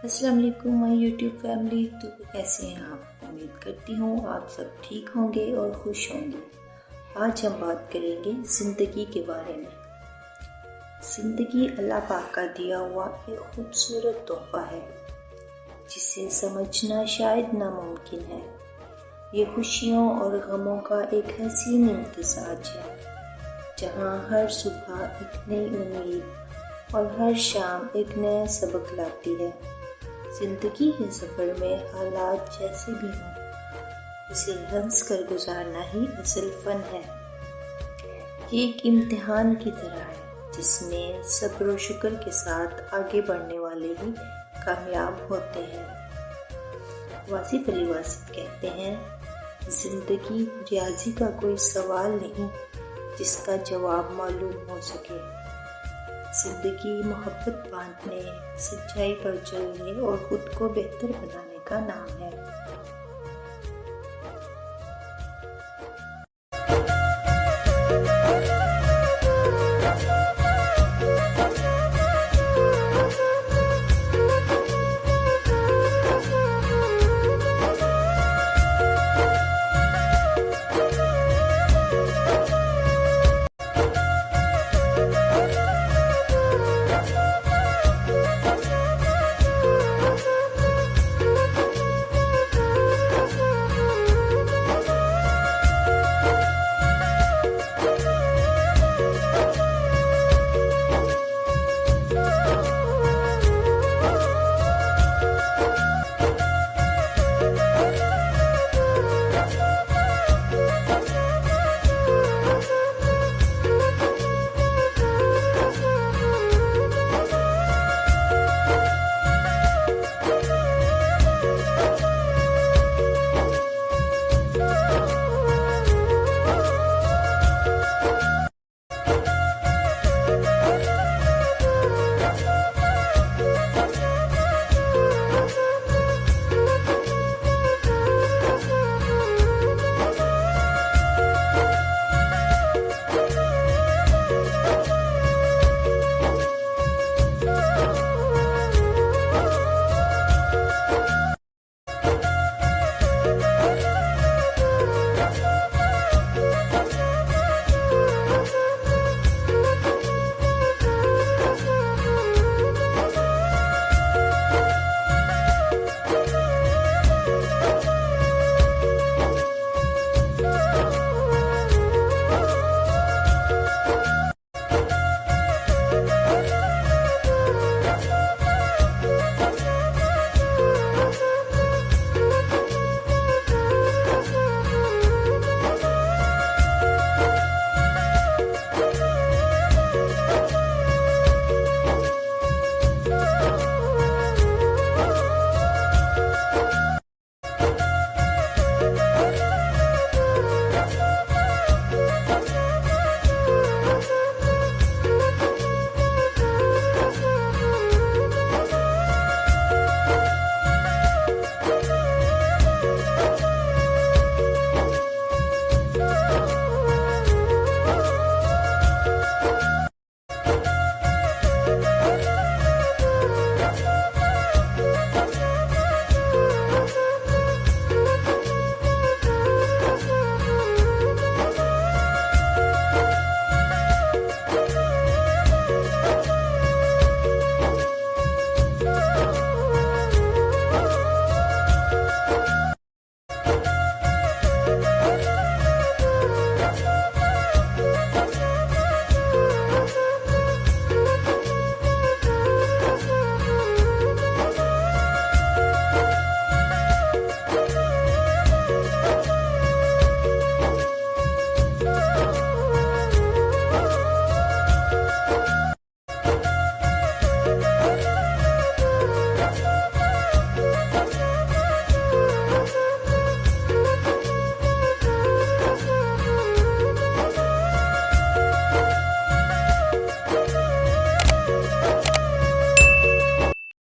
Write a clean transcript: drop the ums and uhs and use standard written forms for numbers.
السلام علیکم مائی YouTube family, تو کیسے ہیں آپ؟ امید کرتی ہوں آپ سب ٹھیک ہوں گے اور خوش ہوں گے۔ آج ہم بات کریں گے زندگی کے بارے میں۔ زندگی اللہ پاک کا دیا ہوا ایک خوبصورت تحفہ ہے جسے سمجھنا شاید ناممکن ہے۔ یہ خوشیوں اور غموں کا ایک حسین امتزاج ہے، جہاں ہر صبح ایک نئی امید اور ہر شام ایک نیا سبق لاتی ہے۔ زندگی کے سفر میں حالات جیسے بھی ہوں، اسے ہنس کر گزارنا ہی اصل فن ہے۔ یہ ایک امتحان کی طرح ہے جس میں صبر و شکر کے ساتھ آگے بڑھنے والے ہی کامیاب ہوتے ہیں۔ واصف علی واصف کہتے ہیں، زندگی ریاضی کا کوئی سوال نہیں جس کا جواب معلوم ہو سکے۔ زندگی محبت بانٹنے، سچائی پر چلنے اور خود کو بہتر بنانے کا نام ہے۔